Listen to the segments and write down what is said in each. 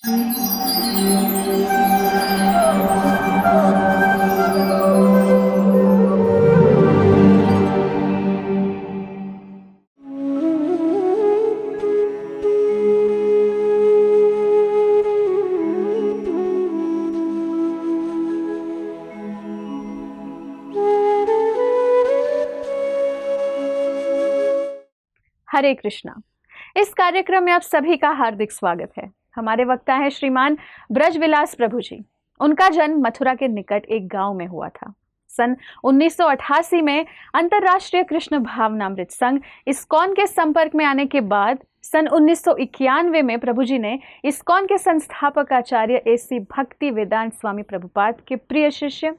हरे कृष्णा। इस कार्यक्रम में आप सभी का हार्दिक स्वागत है। हमारे वक्ता हैं श्रीमान ब्रजविलास प्रभु जी। उनका जन्म मथुरा के निकट एक गांव में हुआ था। सन 1988 में अंतर्राष्ट्रीय कृष्ण भावनामृत संघ इस्कॉन के संपर्क में आने के बाद सन 1991 में प्रभु जी ने इस्कॉन के संस्थापक आचार्य AC भक्ति वेदांत स्वामी प्रभुपाद के प्रिय शिष्य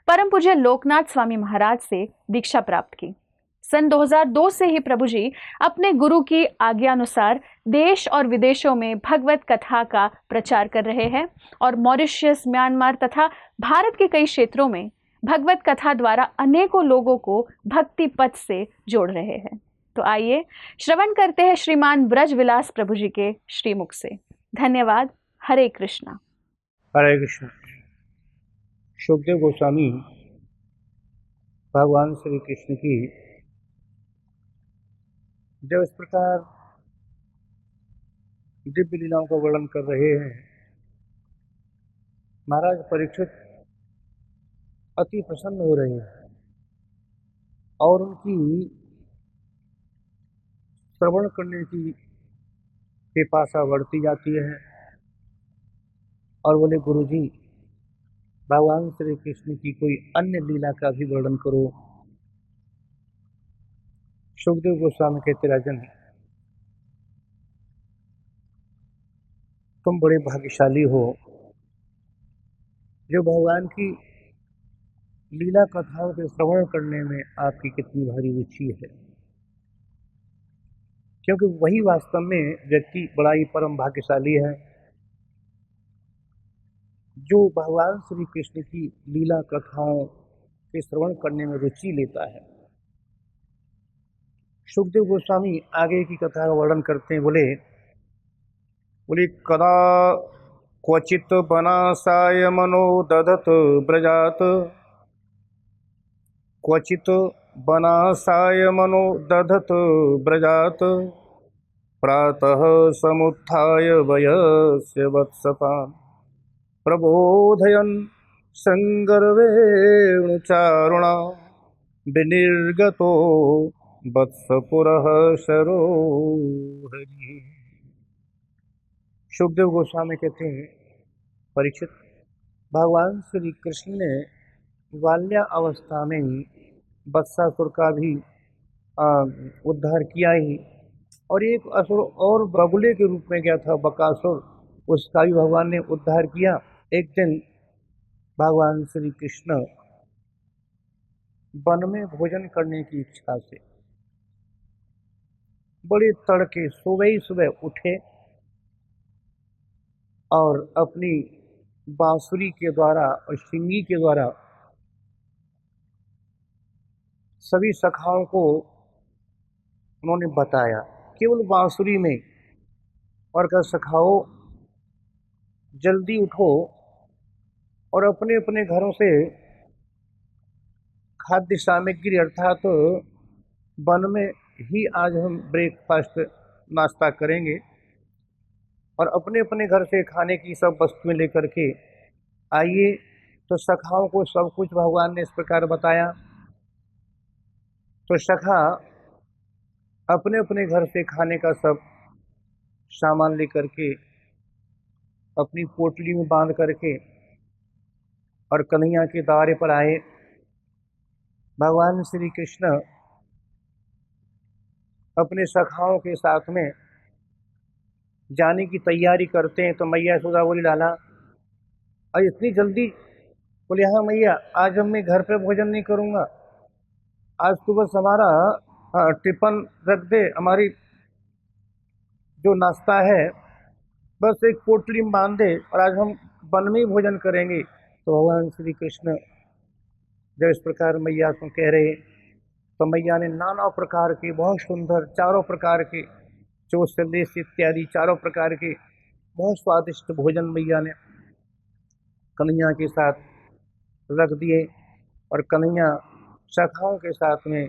परम पूज्य लोकनाथ स्वामी महाराज से दीक्षा प्राप्त की। सन 2002 से ही प्रभु जी अपने गुरु की आज्ञानुसार देश और विदेशों में भगवत कथा का प्रचार कर रहे हैं और मॉरिशस, म्यांमार तथा भारत के कई क्षेत्रों में भगवत कथा द्वारा अनेकों लोगों को भक्ति पथ से जोड़ रहे हैं। तो आइए श्रवण करते हैं श्रीमान ब्रजविलास प्रभु जी के श्रीमुख से। धन्यवाद। हरे कृष्णा। हरे कृष्ण। सुखदेव गोस्वामी भगवान श्री कृष्ण की जब इस प्रकार दिव्य लीलाओं का वर्णन कर रहे हैं, महाराज परीक्षित अति प्रसन्न हो रहे हैं और उनकी श्रवण करने की पिपासा बढ़ती जाती है और बोले, गुरुजी भगवान श्री कृष्ण की कोई अन्य लीला का भी वर्णन करो। सुखदेव गोस्वामी कहते, राजन तुम बड़े भाग्यशाली हो जो भगवान की लीला कथाओं के श्रवण करने में आपकी कितनी भारी रुचि है, क्योंकि वही वास्तव में व्यक्ति बड़ा ही परम भाग्यशाली है जो भगवान श्री कृष्ण की लीला कथाओं के श्रवण करने में रुचि लेता है। सुखदेव गोस्वामी आगे की कथा का वर्णन करते हैं। बोले कदा क्वचित बनासाय मनो दधत ब्रजात, क्वचित बनासाय मनो दधत ब्रजात, प्रातः समुत्थाय वयस्य वत्सपान् प्रबोधयन् संगर्वेणुचारुणा विनिर्गतो वत्सपुरः सरोहरि। सुखदेव गोस्वामी कहते हैं, परीक्षित भगवान श्री कृष्ण ने बाल्या अवस्था में ही वत्सासुर का भी उद्धार किया ही, और एक असुर और बगुले के रूप में गया था बकासुर, उसका भी भगवान ने उद्धार किया। एक दिन भगवान श्री कृष्ण वन में भोजन करने की इच्छा से बड़े तड़के सुबह उठे और अपनी बांसुरी के द्वारा और सिंगी के द्वारा सभी सखाओं को उन्होंने बताया, केवल बांसुरी में, और कहा, सखाओ जल्दी उठो और अपने अपने घरों से खाद्य सामग्री अर्थात वन में ही आज हम ब्रेकफास्ट नाश्ता करेंगे और अपने अपने घर से खाने की सब वस्तुएं लेकर के आइए। तो सखाओं को सब कुछ भगवान ने इस प्रकार बताया। तो सखा अपने अपने घर से खाने का सब सामान लेकर के अपनी पोटली में बांध करके और कन्हैया के द्वारे पर आए। भगवान श्री कृष्ण अपने सखाओं के साथ में जाने की तैयारी करते हैं तो मैया यशोदा बोली, लाला और इतनी जल्दी? बोले, हाँ मैया, आज हम मैं घर पे भोजन नहीं करूँगा, आज तो बस हमारा टिफिन रख दे, हमारी जो नाश्ता है बस एक पोटली में बांध दे और आज हम वन में ही भोजन करेंगे। तो भगवान श्री कृष्ण जब इस प्रकार मैया को कह रहे तो मैया ने नाना प्रकार के बहुत सुंदर चारों प्रकार के जो संदेश इत्यादि चारों प्रकार के बहुत स्वादिष्ट भोजन मैया ने कन्हैया के साथ रख दिए और कन्हैया सखाओं के साथ में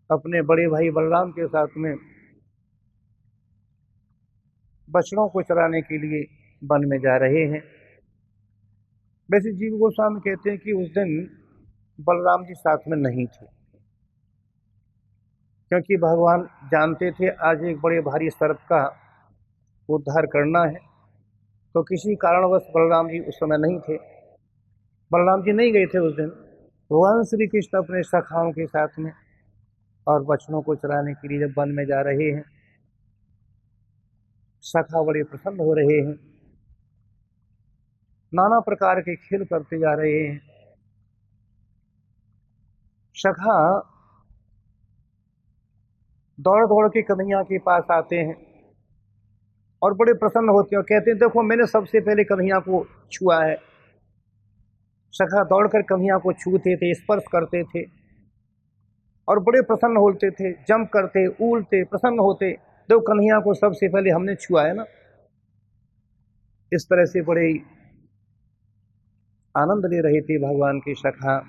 अपने बड़े भाई बलराम के साथ में बछड़ों को चराने के लिए वन में जा रहे हैं। वैसे जीव गोस्वामी कहते हैं कि उस दिन बलराम जी साथ में नहीं थे, क्योंकि भगवान जानते थे आज एक बड़े भारी सर्प का उद्धार करना है, तो किसी कारणवश बलराम जी उस समय नहीं थे। बलराम जी नहीं गए थे उस दिन। भगवान श्री कृष्ण अपने सखाओं के साथ में और बछड़ों को चराने के लिए जब वन में जा रहे हैं, सखा बड़े प्रसन्न हो रहे हैं, नाना प्रकार के खेल करते जा रहे हैं। सखा दौड़ दौड़ के कन्हैया के पास आते हैं और बड़े प्रसन्न होते हैं और कहते हैं देखो मैंने सबसे पहले कन्हैया को छुआ है। सखा दौड़कर कन्हैया को छूते थे, स्पर्श करते थे और बड़े प्रसन्न होते थे, जंप करते, उलते, प्रसन्न होते, देखो कन्हैया को सबसे पहले हमने छुआ है ना। इस तरह से बड़े आनंद ले रहे थे भगवान के सखा।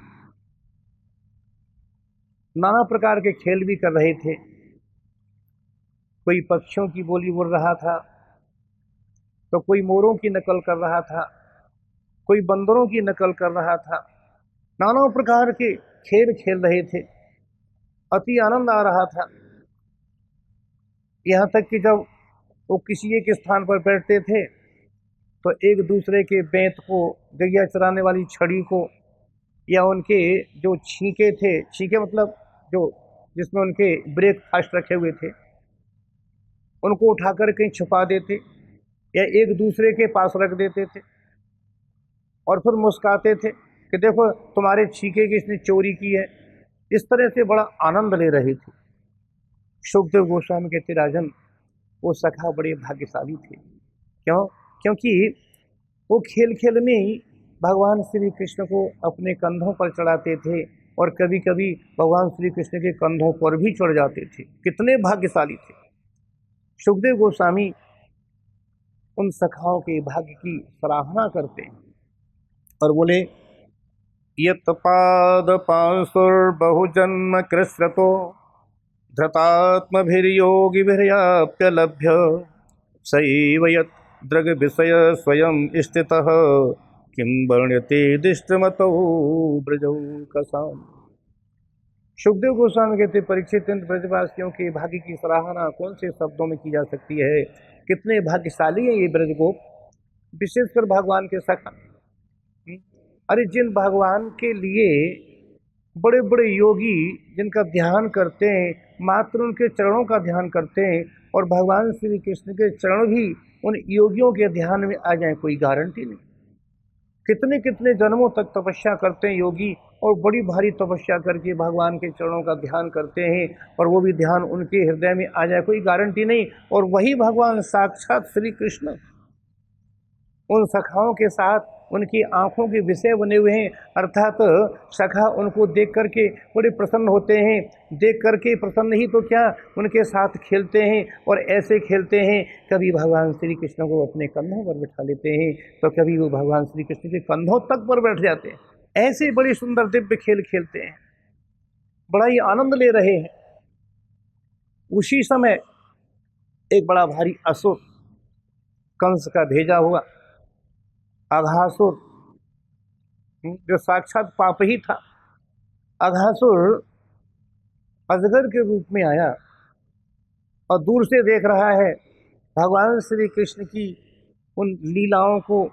नाना प्रकार के खेल भी कर रहे थे। कोई पक्षियों की बोली बोल रहा था, तो कोई मोरों की नकल कर रहा था, कोई बंदरों की नकल कर रहा था। नाना प्रकार के खेल खेल रहे थे, अति आनंद आ रहा था। यहाँ तक कि जब वो किसी एक स्थान पर बैठते थे तो एक दूसरे के बेंत को, गैया चराने वाली छड़ी को, या उनके जो छींके थे, छींके मतलब जो जिसमें उनके ब्रेकफास्ट रखे हुए थे, उनको उठाकर कहीं छुपा देते या एक दूसरे के पास रख देते थे और फिर मुस्काते थे कि देखो तुम्हारे छींके की इसने चोरी की है। इस तरह से बड़ा आनंद ले रहे थे। सुखदेव गोस्वामी कहते राजन वो सखा बड़े भाग्यशाली थे। क्यों? क्योंकि वो खेल खेल में ही भगवान श्री कृष्ण को अपने कंधों पर चढ़ाते थे और कभी कभी भगवान श्री कृष्ण के कंधों पर भी चढ़ जाते थे। कितने भाग्यशाली थे। सुखदेव गोस्वामी उन सखाओं के भाग्य की सराहना करते हैं और बोले यत पाद बहुजन्म कृस्रतो धृतात्मभिर्योगिभिर्याप्यलभ्य सैव यत् दृग विषय स्वयं स्थितः किं वर्ण्यते दिष्टमतौ ब्रजौ कसाम। सुखदेव गोस्वामी कहते परीक्षित ब्रजवासियों के भाग्य की सराहना कौन से शब्दों में की जा सकती है। कितने भाग्यशाली हैं ये ब्रजगोप, विशेषकर भगवान के सखा। अरे जिन भगवान के लिए बड़े बड़े योगी जिनका ध्यान करते हैं, मात्र उनके चरणों का ध्यान करते हैं, और भगवान श्री कृष्ण के चरण भी उन योगियों के ध्यान में आ जाए, कोई गारंटी नहीं। कितने कितने जन्मों तक तपस्या करते हैं योगी, और बड़ी भारी तपस्या करके भगवान के चरणों का ध्यान करते हैं, और वो भी ध्यान उनके हृदय में आ जाए, कोई गारंटी नहीं। और वही भगवान साक्षात श्री कृष्ण उन सखाओं के साथ उनकी आंखों के विषय बने हुए हैं, अर्थात सखा उनको देख करके बड़े प्रसन्न होते हैं। देख करके प्रसन्न ही तो क्या, उनके साथ खेलते हैं और ऐसे खेलते हैं, कभी भगवान श्री कृष्ण को अपने कंधों पर बिठा लेते हैं तो कभी वो भगवान श्री कृष्ण के कंधों तक पर बैठ जाते हैं। ऐसे बड़ी सुंदर दिव्य खेल खेलते हैं, बड़ा ही आनंद ले रहे हैं। उसी समय एक बड़ा भारी असुर, कंस का भेजा हुआ अघासुर, जो साक्षात पाप ही था, अघासुर अजगर के रूप में आया और दूर से देख रहा है भगवान श्री कृष्ण की उन लीलाओं को,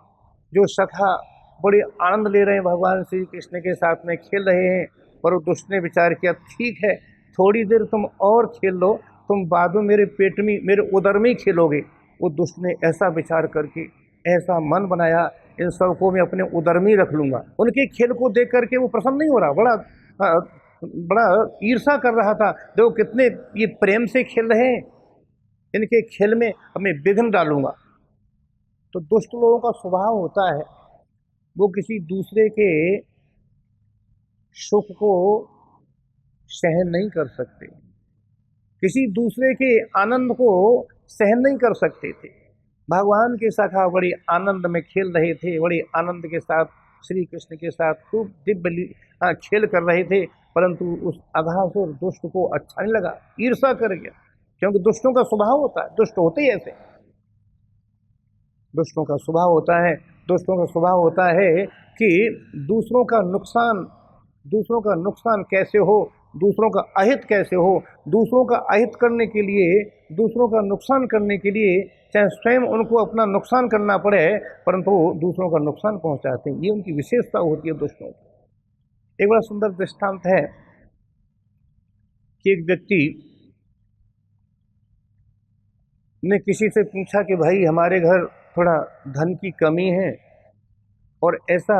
जो सखा बड़े आनंद ले रहे हैं, भगवान श्री कृष्ण के साथ में खेल रहे हैं। पर वो दुष्ट ने विचार किया ठीक है, थोड़ी देर तुम और खेल लो, तुम बाद में मेरे पेट में, मेरे उदर में ही खेलोगे। वो दुष्ट ने ऐसा विचार करके ऐसा मन बनाया, इन सबको मैं अपने उदर में ही रख लूँगा। उनके खेल को देख करके वो प्रसन्न नहीं हो रहा, बड़ा ईर्षा कर रहा था। देखो कितने ये प्रेम से खेल रहे हैं, इनके खेल में अब मैं विघ्न डालूंगा। तो दुष्ट लोगों का स्वभाव होता है, वो किसी दूसरे के सुख को सहन नहीं कर सकते, किसी दूसरे के आनंद को सहन नहीं कर सकते थे। भगवान के सखा बड़ी आनंद में खेल रहे थे, बड़ी आनंद के साथ श्री कृष्ण के साथ खूब खेल कर रहे थे, परंतु उस अघासुर दुष्ट को अच्छा नहीं लगा, ईर्ष्या कर गया। क्योंकि दुष्टों का स्वभाव होता है, दुष्ट होते ही ऐसे, दुष्टों का स्वभाव होता है, दुष्टों का स्वभाव होता है कि दूसरों का नुकसान कैसे हो, दूसरों का अहित कैसे हो, दूसरों का अहित करने के लिए, दूसरों का नुकसान करने के लिए चाहे स्वयं उनको अपना नुकसान करना पड़े, परंतु दूसरों का नुकसान पहुंचाते हैं। ये उनकी विशेषता होती है दुष्टों की। एक बड़ा सुंदर दृष्टांत है कि एक व्यक्ति ने किसी से पूछा कि भाई हमारे घर थोड़ा धन की कमी है, और ऐसा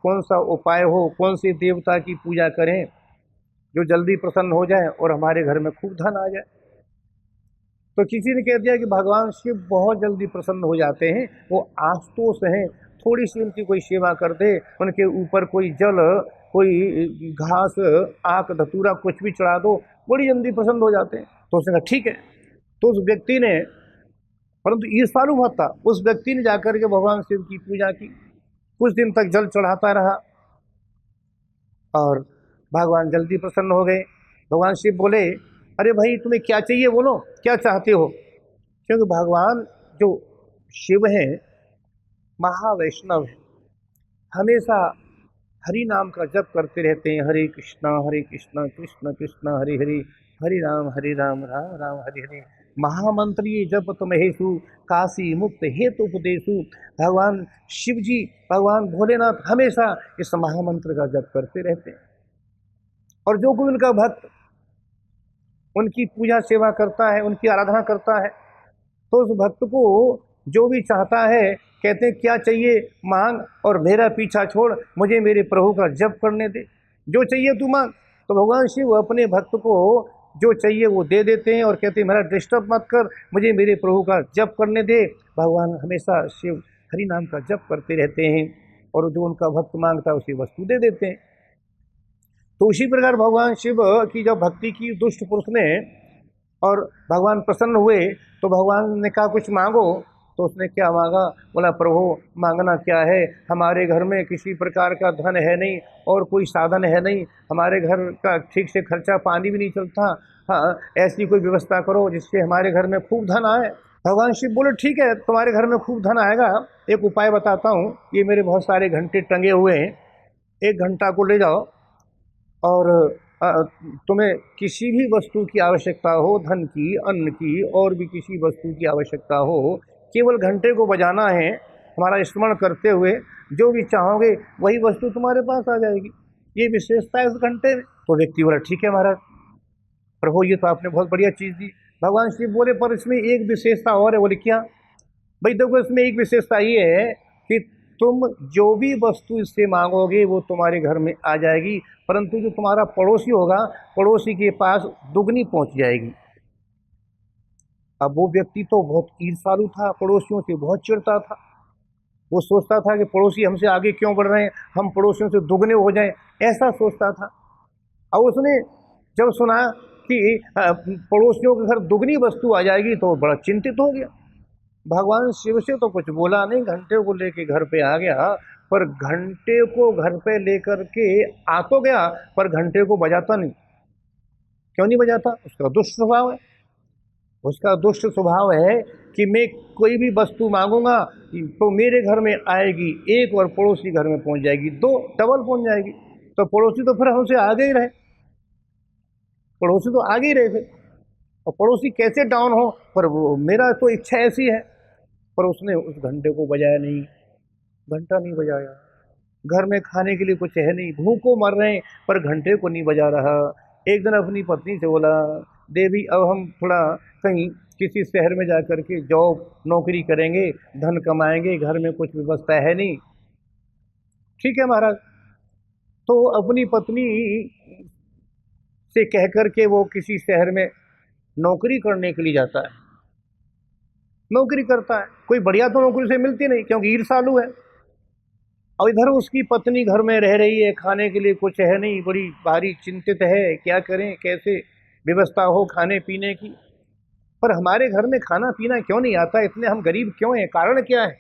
कौन सा उपाय हो, कौन से देवता की पूजा करें जो जल्दी प्रसन्न हो जाए और हमारे घर में खूब धन आ जाए। तो किसी ने कह दिया कि भगवान शिव बहुत जल्दी प्रसन्न हो जाते हैं, वो आशुतोष हैं, थोड़ी सी उनकी कोई सेवा कर दे, उनके ऊपर कोई जल, कोई घास, आक धतूरा कुछ भी चढ़ा दो, बड़ी जल्दी प्रसन्न हो जाते हैं। तो उसने कहा ठीक है। तो उस व्यक्ति ने, परंतु ईर्ष्यालु बहुत था, उस व्यक्ति ने जाकर के भगवान शिव की पूजा की, कुछ दिन तक जल चढ़ाता रहा और भगवान जल्दी प्रसन्न हो गए। भगवान शिव बोले, अरे भाई तुम्हें क्या चाहिए, बोलो क्या चाहते हो। क्योंकि भगवान जो शिव हैं महावैष्णव है, हमेशा हरि नाम का जप करते रहते हैं, हरे कृष्णा कृष्ण कृष्ण हरे हरे, हरे राम राम राम हरे हरे। महामंत्र ये जप तुम्हेशु काशी मुक्त हेतु उपदेशु। भगवान शिव जी, भगवान भोलेनाथ हमेशा इस महामंत्र का जप करते रहते हैं, और जो कोई उनका भक्त उनकी पूजा सेवा करता है, उनकी आराधना करता है, तो उस भक्त को जो भी चाहता है, कहते हैं क्या चाहिए मांग और मेरा पीछा छोड़, मुझे मेरे प्रभु का जप करने दे, जो चाहिए तू मांग। तो भगवान शिव अपने भक्त को जो चाहिए वो दे देते हैं और कहते हैं मेरा डिस्टर्ब मत कर, मुझे मेरे प्रभु का जप करने दे। भगवान हमेशा शिव हरि नाम का जप करते रहते हैं, और जो उनका भक्त मांगता है उसी वस्तु दे देते हैं। तो उसी प्रकार भगवान शिव की जब भक्ति की दुष्ट पुरुष ने, और भगवान प्रसन्न हुए, तो भगवान ने कहा कुछ मांगो। तो उसने क्या मांगा, बोला प्रभु मांगना क्या है, हमारे घर में किसी प्रकार का धन है नहीं और कोई साधन है नहीं, हमारे घर का ठीक से खर्चा पानी भी नहीं चलता, हाँ ऐसी कोई व्यवस्था करो जिससे हमारे घर में खूब धन आए। भगवान शिव बोले ठीक है, तुम्हारे घर में खूब धन आएगा, एक उपाय बताता हूँ, ये मेरे बहुत सारे घंटे टंगे हुए हैं, एक घंटा को ले जाओ, और तुम्हें किसी भी वस्तु की आवश्यकता हो, धन की, अन्न की, और भी किसी वस्तु की आवश्यकता हो, केवल घंटे को बजाना है, हमारा स्मरण करते हुए जो भी चाहोगे वही वस्तु तुम्हारे पास आ जाएगी, ये विशेषता है उस घंटे में। तो व्यक्ति बोला ठीक है महाराज, प्रभु ये तो आपने बहुत बढ़िया चीज़ दी। भगवान शिव बोले पर इसमें एक विशेषता और है। बोले क्या? भाई देखो इसमें एक विशेषता ये है कि तुम जो भी वस्तु इससे मांगोगे वो तुम्हारे घर में आ जाएगी, परंतु जो तुम्हारा पड़ोसी होगा, पड़ोसी के पास दुगनी पहुंच जाएगी। अब वो व्यक्ति तो बहुत ईर्ष्यालु था, पड़ोसियों से बहुत चिढ़ता था, वो सोचता था कि पड़ोसी हमसे आगे क्यों बढ़ रहे हैं, हम पड़ोसियों से दुगने हो जाएं, ऐसा सोचता था। अब उसने जब सुना कि पड़ोसियों के घर दुगनी वस्तु आ जाएगी तो बड़ा चिंतित हो गया। भगवान शिव से तो कुछ बोला नहीं, घंटे को लेके घर पे आ गया, पर घंटे को घर पे लेकर के आ तो गया पर घंटे को बजाता नहीं। क्यों नहीं बजाता? उसका दुष्ट स्वभाव है। उसका दुष्ट स्वभाव है कि मैं कोई भी वस्तु मांगूंगा तो मेरे घर में आएगी एक और पड़ोसी घर में पहुंच जाएगी दो, डबल पहुंच जाएगी। तो पड़ोसी तो फिर हमसे आगे ही रहे, पड़ोसी तो आगे ही रहे थे, और पड़ोसी कैसे डाउन हो, पर वो मेरा तो इच्छा ऐसी है। पर उसने उस घंटे को बजाया नहीं, घंटा नहीं बजाया। घर में खाने के लिए कुछ है नहीं, भूखों मर रहे हैं, पर घंटे को नहीं बजा रहा। एक दिन अपनी पत्नी से बोला, देवी अब हम थोड़ा कहीं किसी शहर में जाकर के जॉब नौकरी करेंगे, धन कमाएंगे, घर में कुछ व्यवस्था है नहीं। ठीक है महाराज। तो अपनी पत्नी से कह करके वो किसी शहर में नौकरी करने के लिए जाता है, नौकरी करता है। कोई बढ़िया तो नौकरी से मिलती नहीं क्योंकि ईर्ष्यालु है। और इधर उसकी पत्नी घर में रह रही है, खाने के लिए कुछ है नहीं, बड़ी भारी चिंतित है, क्या करें, कैसे व्यवस्था हो खाने पीने की। पर हमारे घर में खाना पीना क्यों नहीं आता, इतने हम गरीब क्यों हैं, कारण क्या है?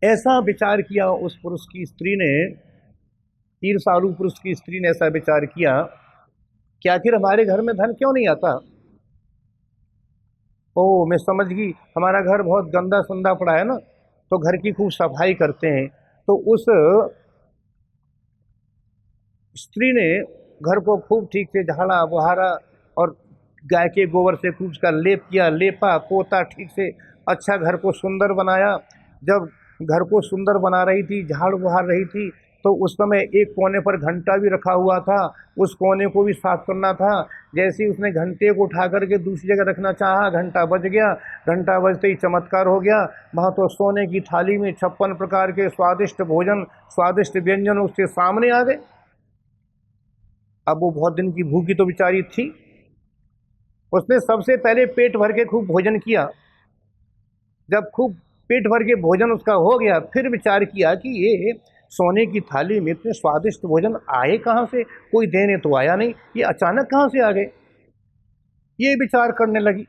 ऐसा विचार किया उस पुरुष की स्त्री ने, ईर्ष्यालु पुरुष की स्त्री ने ऐसा विचार किया कि आखिर हमारे घर में धन क्यों नहीं आता। ओह, मैं समझ गई, हमारा घर बहुत गंदा संदा पड़ा है ना, तो घर की खूब सफाई करते हैं। तो उस स्त्री ने घर को खूब ठीक से झाड़ा बुहारा और गाय के गोबर से खूब उसका लेप किया, लेपा पोता ठीक से, अच्छा घर को सुंदर बनाया। जब घर को सुंदर बना रही थी, झाड़ बुहार रही थी, तो उस समय एक कोने पर घंटा भी रखा हुआ था, उस कोने को भी साफ करना था। जैसे ही उसने घंटे को उठा करके दूसरी जगह रखना चाहा, घंटा बज गया। घंटा बजते ही चमत्कार हो गया, वहाँ तो सोने की थाली में 56 प्रकार के स्वादिष्ट भोजन, स्वादिष्ट व्यंजन उसके सामने आ गए। अब वो बहुत दिन की भूखी तो बेचारी थी, उसने सबसे पहले पेट भर के खूब भोजन किया। जब खूब पेट भर के भोजन उसका हो गया, फिर विचार किया कि ये सोने की थाली में इतने स्वादिष्ट भोजन आए कहाँ से, कोई देने तो आया नहीं, ये अचानक कहाँ से आ गए, ये विचार करने लगी।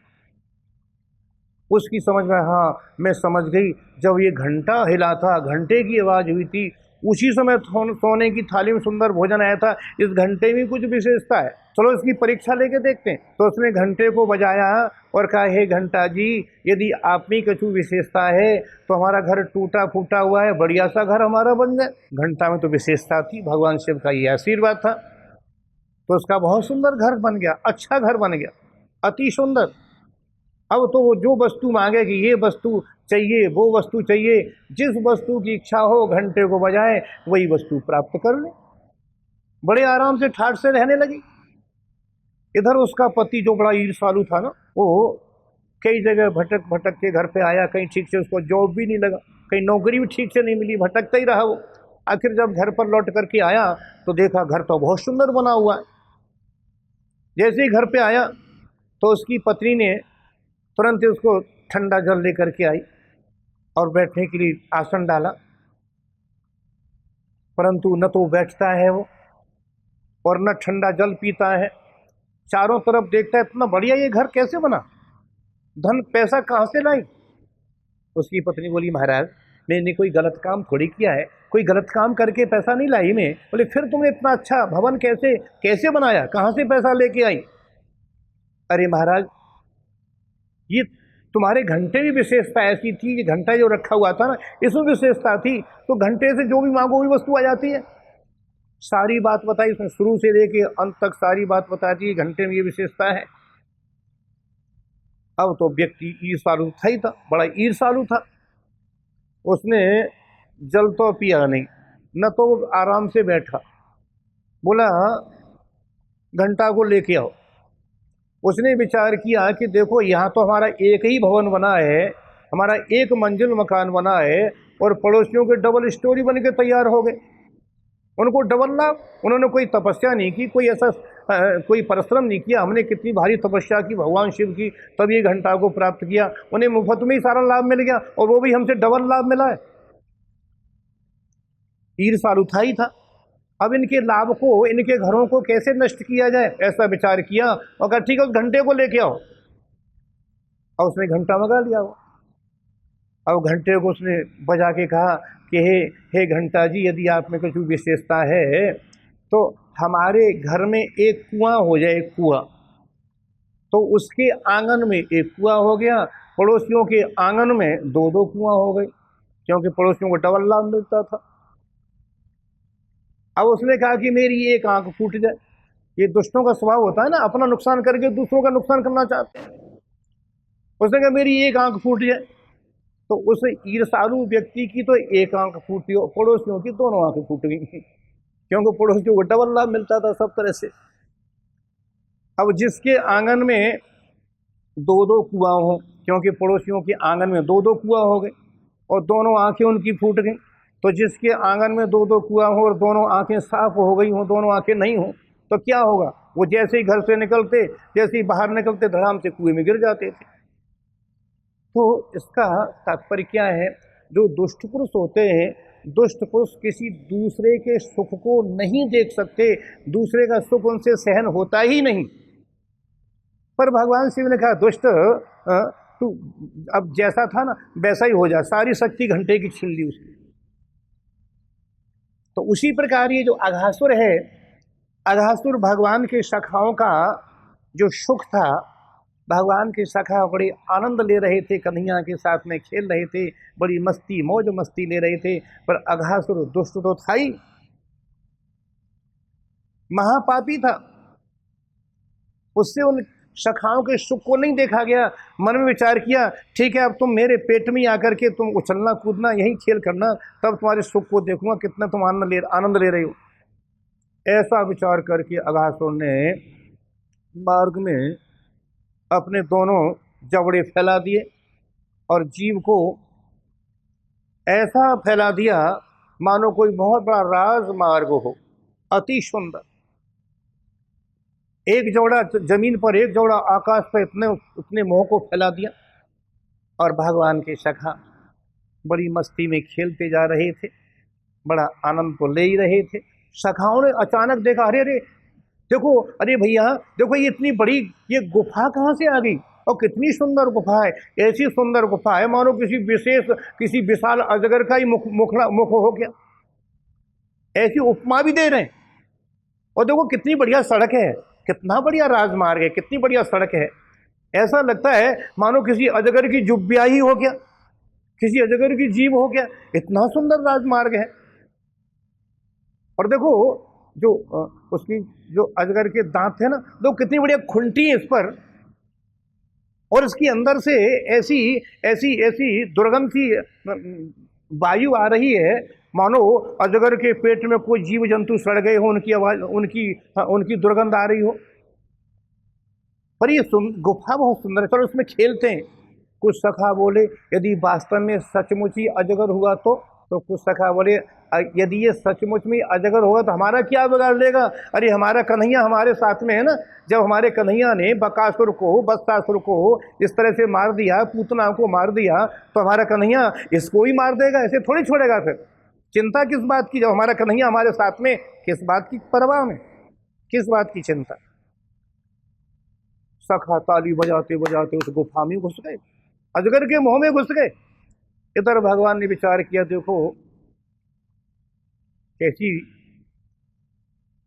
उसकी समझ में, हाँ मैं समझ गई, जब ये घंटा हिला था, घंटे की आवाज़ हुई थी, उसी समय सोने की थाली में सुंदर भोजन आया था। इस घंटे में कुछ विशेषता है, चलो इसकी परीक्षा लेके देखते हैं। तो उसने घंटे को बजाया और कहा, हे घंटा जी, यदि आप में कुछ विशेषता है तो हमारा घर टूटा फूटा हुआ है, बढ़िया सा घर हमारा बन जाए। घंटा में तो विशेषता थी, भगवान शिव का ये आशीर्वाद था, तो उसका बहुत सुंदर घर बन गया, अच्छा घर बन गया, अति सुंदर। अब तो वो जो वस्तु मांगे कि ये वस्तु चाहिए, वो वस्तु चाहिए, जिस वस्तु की इच्छा हो घंटे को बजाए वही वस्तु प्राप्त कर ले, बड़े आराम से ठाठ से रहने लगी। इधर उसका पति जो बड़ा ईर्ष्यालु था ना, वो कई जगह भटक भटक के घर पे आया, कहीं ठीक से उसको जॉब भी नहीं लगा, कहीं नौकरी भी ठीक से नहीं मिली, भटकता ही रहा वो। आखिर जब घर पर लौट करके आया तो देखा घर तो बहुत सुंदर बना हुआ है। जैसे ही घर पे आया तो उसकी पत्नी ने तुरंत ही उसको ठंडा जल लेकर के आई और बैठने के लिए आसन डाला, परंतु न तो बैठता है वो और न ठंडा जल पीता है। चारों तरफ देखता है, इतना बढ़िया ये घर कैसे बना, धन पैसा कहाँ से लाई। उसकी पत्नी बोली, महाराज मैंने कोई गलत काम थोड़ी किया है, कोई गलत काम करके पैसा नहीं लाई मैं। बोले, फिर तुमने इतना अच्छा भवन कैसे कैसे बनाया, कहाँ से पैसा लेके आई? अरे महाराज, ये तुम्हारे घंटे की विशेषता ऐसी थी कि घंटा जो रखा हुआ था ना, इसमें विशेषता थी, तो घंटे से जो भी मांगो वही वस्तु आ जाती है। सारी बात बताई उसने, शुरू से लेके अंत तक सारी बात बता दी, घंटे में ये विशेषता है। अब तो व्यक्ति ईर्ष्यालु था ही था, बड़ा ईर्ष्यालु था। उसने जल तो पिया नहीं, न तो वो आराम से बैठा, बोला घंटा को लेके आओ। उसने विचार किया कि देखो यहाँ तो हमारा एक ही भवन बना है, हमारा एक मंजिल मकान बना है, और पड़ोसियों के डबल स्टोरी बन के तैयार हो गए। उनको डबल लाभ, उन्होंने कोई तपस्या नहीं की, कोई ऐसा कोई परिश्रम नहीं किया। हमने कितनी भारी तपस्या की भगवान शिव की, तब ये घंटा को प्राप्त किया। उन्हें मुफ्त में ही सारा लाभ मिल गया और वो भी हमसे डबल लाभ मिला है। ईर्ष्यालु था ही था। अब इनके लाभ को, इनके घरों को कैसे नष्ट किया जाए, ऐसा विचार किया और कहा ठीक है, उस घंटे को लेके आओ। और उसने घंटा मंगा लिया वो। अब घंटे को उसने बजा के कहा कि हे घंटा जी, यदि आप में कुछ विशेषता है तो हमारे घर में एक कुआं हो जाए, एक कुआं। तो उसके आंगन में एक कुआं हो गया, पड़ोसियों के आंगन में दो दो कुआं हो गए, क्योंकि पड़ोसियों को डबल लाभ मिलता था। अब उसने कहा कि मेरी एक आंख फूट जाए। ये दुष्टों का स्वभाव होता है ना, अपना नुकसान करके दूसरों का नुकसान करना चाहते हैं। उसने कहा मेरी एक आंख फूट जाए। तो उस ईर्ष्यालु व्यक्ति की तो एक आंख फूटी, और पड़ोसियों की दोनों आंखें फूट गई, क्योंकि पड़ोसियों को डबल लाभ मिलता था सब तरह से। अब जिसके आंगन में दो दो कुआं हो, क्योंकि पड़ोसियों के आंगन में दो दो कुआं हो गए और दोनों आंखें उनकी फूट गई, तो जिसके आंगन में दो दो कुआं हो और दोनों आंखें साफ हो गई हो, दोनों आंखें नहीं हो, तो क्या होगा? वो जैसे ही घर से निकलते, जैसे ही बाहर निकलते, धड़ाम से कुएं में गिर जाते थे। तो इसका तात्पर्य क्या है? जो दुष्ट पुरुष होते हैं, दुष्ट पुरुष किसी दूसरे के सुख को नहीं देख सकते, दूसरे का सुख उनसे सहन होता ही नहीं। पर भगवान शिव ने कहा दुष्ट, तू अब जैसा था ना वैसा ही हो जा, सारी शक्ति घंटे की छीन ली उसने। तो उसी प्रकार ये जो अघासुर है, अघासुर भगवान के सखाओं का जो सुख था, भगवान के सखा बड़ी आनंद ले रहे थे, कन्हैया के साथ में खेल रहे थे, बड़ी मस्ती मौज मस्ती ले रहे थे, पर अघासुर दुष्ट तो था ही, महापापी था। उससे उन सखाओं के सुख को नहीं देखा गया। मन में विचार किया ठीक है अब तुम मेरे पेट में आकर के तुम उछलना कूदना यही खेल करना, तब तुम्हारे सुख को देखूंगा कितना तुम आनंद ले रहे हो। ऐसा विचार करके अघासुर ने मार्ग में अपने दोनों जबड़े फैला दिए और जीव को ऐसा फैला दिया मानो कोई बहुत बड़ा राजमार्ग हो, अति सुंदर। एक जोड़ा जमीन पर, एक जोड़ा आकाश पर, इतने मोह को फैला दिया। और भगवान के सखा बड़ी मस्ती में खेलते जा रहे थे, बड़ा आनंद तो ले ही रहे थे। सखाओं ने अचानक देखा, अरे अरे देखो, अरे भैया देखो ये इतनी बड़ी ये गुफा कहाँ से आ गई, और कितनी सुंदर गुफा है, ऐसी सुंदर गुफा है मानो किसी विशाल अजगर का ही मुख हो गया, ऐसी उपमा भी दे रहे हैं। और देखो कितनी बढ़िया सड़क है, कितना बढ़िया राजमार्ग है, कितनी बढ़िया सड़क है, ऐसा लगता है मानो किसी अजगर की जुब्बिया ही हो गया, किसी अजगर की जीव हो गया, इतना सुंदर राजमार्ग है। और देखो जो उसकी जो अजगर के दांत थे ना, देखो कितनी बढ़िया खुंटी है इस पर, और इसके अंदर से ऐसी ऐसी ऐसी दुर्गंध सी वायु आ रही है मानो अजगर के पेट में कोई जीव जंतु सड़ गए हो, उनकी आवाज उनकी दुर्गंध आ रही हो। पर ये गुफा बहुत सुंदर है, चलो उसमें खेलते हैं। कुछ सखा बोले यदि वास्तव में सचमुच ही अजगर हुआ तो कुछ सखा बोले यदि ये सचमुच में अजगर होगा तो हमारा क्या बिगाड़ लेगा, अरे हमारा कन्हैया हमारे साथ में है ना। जब हमारे कन्हैया ने बकासुर को बत्सासुर को इस तरह से मार दिया, पूतना को मार दिया, तो हमारा कन्हैया इसको ही मार देगा, ऐसे थोड़ी छोड़ेगा। फिर चिंता किस बात की, जब हमारा कन्हैया हमारे साथ में, किस बात की परवाह में, किस बात की चिंता। सखा ताली बजाते बजाते उस गुफा में घुस गए, अजगर के मुंह में घुस गए। इधर भगवान ने विचार किया देखो कैसी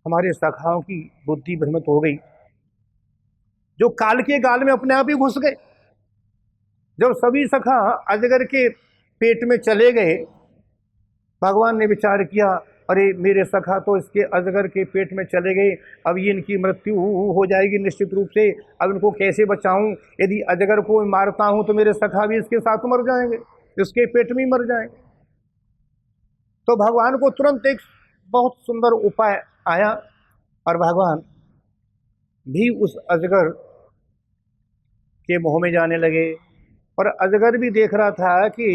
हमारे सखाओं की बुद्धि भ्रमित हो गई, जो काल के गाल में अपने आप ही घुस गए। जब सभी सखा अजगर के पेट में चले गए, भगवान ने विचार किया अरे मेरे सखा तो इसके अजगर के पेट में चले गए, अब ये इनकी मृत्यु हो जाएगी निश्चित रूप से, अब इनको कैसे बचाऊं। यदि अजगर को मारता हूं तो मेरे सखा भी इसके साथ मर जाएंगे, इसके पेट में ही मर जाएंगे। तो भगवान को तुरंत एक बहुत सुंदर उपाय आया, और भगवान भी उस अजगर के मुंह में जाने लगे। और अजगर भी देख रहा था कि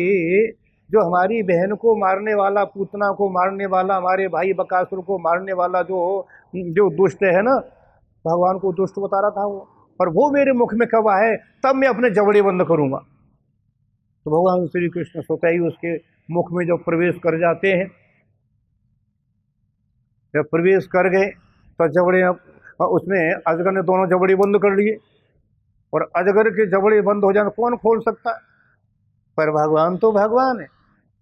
जो हमारी बहन को मारने वाला, पूतना को मारने वाला, हमारे भाई बकासुर को मारने वाला जो दुष्ट है ना, भगवान को दुष्ट बता रहा था वो, और वो मेरे मुख में कब आए तब मैं अपने जबड़े बंद करूंगा। तो भगवान श्री कृष्ण स्वतः ही उसके मुख में जब प्रवेश कर जाते हैं, जब प्रवेश कर गए तो जबड़े उसमें अजगर ने दोनों जबड़े बंद कर लिए, और अजगर के जबड़े बंद हो जाने कौन खोल सकता है, पर भगवान तो भगवान है।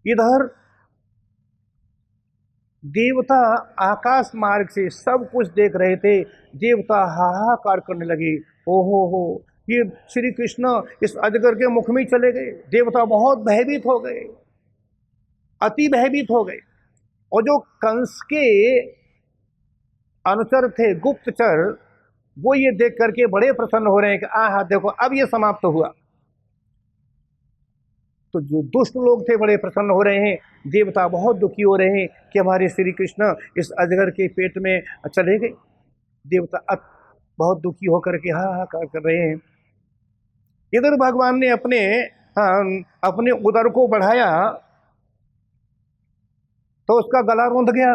इधर देवता आकाश मार्ग से सब कुछ देख रहे थे, देवता हाहाकार करने लगे, ओहो ये श्री कृष्ण इस अजगर के मुख में चले गए। देवता बहुत भयभीत हो गए, अति भयभीत हो गए। और जो कंस के अनुचर थे, गुप्तचर, वो ये देख करके बड़े प्रसन्न हो रहे हैं कि आहा देखो अब ये समाप्त हुआ। तो जो दुष्ट लोग थे बड़े प्रसन्न हो रहे हैं, देवता बहुत दुखी हो रहे हैं कि हमारे श्री कृष्ण इस अजगर के पेट में चले गए। देवता अब बहुत दुखी होकर के हाहाकार कर रहे हैं। इधर भगवान ने अपने उदर को बढ़ाया तो उसका गला रुंध गया,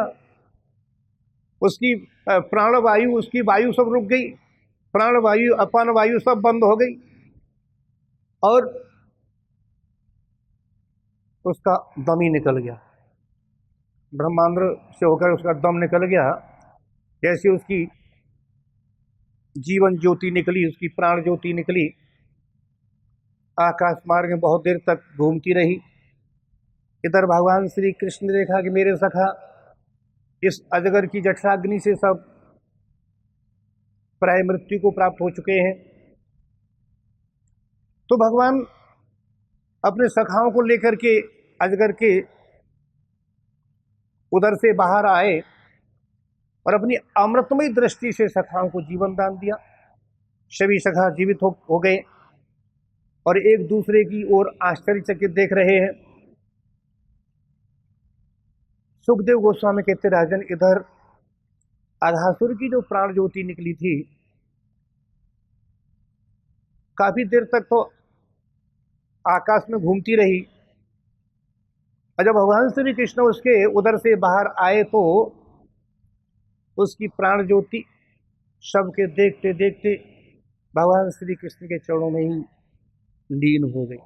उसकी प्राणवायु, उसकी वायु सब रुक गई, प्राणवायु अपान वायु सब बंद हो गई, और उसका दम ही निकल गया, ब्रह्मांड से होकर उसका दम निकल गया। जैसे उसकी जीवन ज्योति निकली, उसकी प्राण ज्योति निकली। आकाश मार्ग में बहुत देर तक घूमती रही। इधर भगवान श्री कृष्ण ने देखा कि मेरे सखा इस अजगर की जठराग्नि से सब प्राय मृत्यु को प्राप्त हो चुके हैं। तो भगवान अपने सखाओं को लेकर के अजगर के उधर से बाहर आए और अपनी अमृतमयी दृष्टि से सखाओं को जीवन दान दिया। सभी सखा जीवित हो गए और एक दूसरे की ओर आश्चर्यचकित देख रहे हैं। सुखदेव गोस्वामी कहते राजन, इधर अघासुर की जो प्राण ज्योति निकली थी, काफी देर तक तो आकाश में घूमती रही, और जब भगवान श्री कृष्ण उसके उधर से बाहर आए तो उसकी प्राण ज्योति सबके देखते देखते भगवान श्री कृष्ण के चरणों में ही लीन हो गई।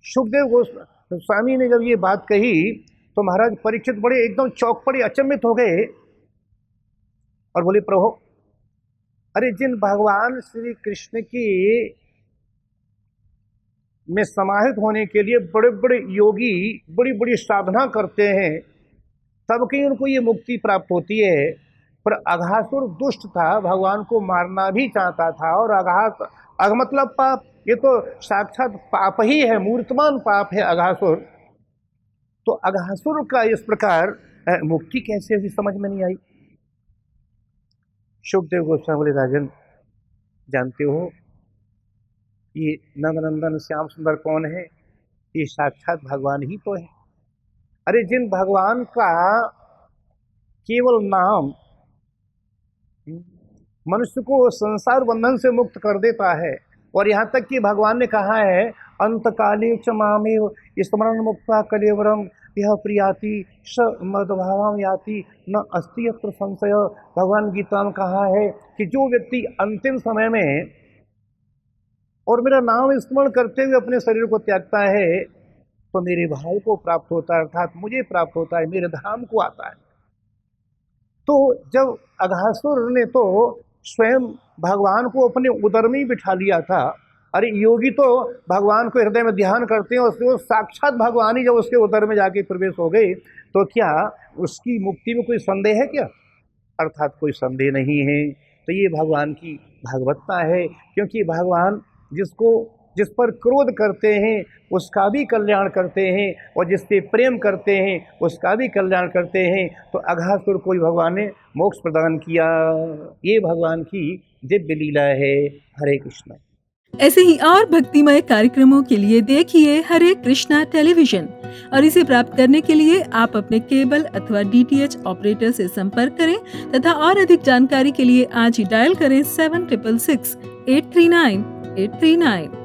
सुखदेव गोस्वामी ने जब ये बात कही तो महाराज परीक्षित बड़े एकदम चौंक पड़े, अचंभित हो गए और बोले, प्रभु, अरे जिन भगवान श्री कृष्ण की में समाहित होने के लिए बड़े बड़े योगी बड़ी बड़ी साधना करते हैं, तब कहीं उनको ये मुक्ति प्राप्त होती है। पर अघासुर दुष्ट था, भगवान को मारना भी चाहता था, और अघ मतलब पाप, ये तो साक्षात पाप ही है, मूर्तमान पाप है अघासुर। तो अघासुर का इस प्रकार मुक्ति कैसे हुई समझ में नहीं आई। सुखदेव गोस्वामी बोले, राजन जानते हो ये नंदनंदन श्याम सुंदर कौन है? ये साक्षात भगवान ही तो है। अरे जिन भगवान का केवल नाम मनुष्य को संसार बंधन से मुक्त कर देता है, और यहाँ तक कि भगवान ने कहा है, अंतकाले च मामेव स्मरण मुक्ता कलेवरम यह प्रियाति स मदभावम याति न अस्ति यत्र संशय। भगवान गीता में कहा है कि जो व्यक्ति अंतिम समय में और मेरा नाम स्मरण करते हुए अपने शरीर को त्यागता है तो मेरे भाव को प्राप्त होता है, अर्थात मुझे प्राप्त होता है, मेरे धाम को आता है। तो जब अघासुर ने तो स्वयं भगवान को अपने उदर में ही बिठा लिया था। अरे योगी तो भगवान को हृदय में ध्यान करते हैं, उसको साक्षात भगवान ही जब उसके उदर में जाके प्रवेश हो गए तो क्या उसकी मुक्ति में कोई संदेह है क्या? अर्थात कोई संदेह नहीं है। तो ये भगवान की भागवतता है, क्योंकि भगवान जिस पर क्रोध करते हैं उसका भी कल्याण करते हैं, और जिससे प्रेम करते हैं उसका भी कल्याण करते हैं। तो अघासुर को भगवान ने मोक्ष प्रदान किया। ये भगवान की दिव्य लीला है। हरे कृष्ण। ऐसे ही और भक्तिमय कार्यक्रमों के लिए देखिए हरे कृष्णा टेलीविजन, और इसे प्राप्त करने के लिए आप अपने केबल अथवा DTH ऑपरेटर से संपर्क करें तथा और अधिक जानकारी के लिए आज ही डायल करें 7666 839 839।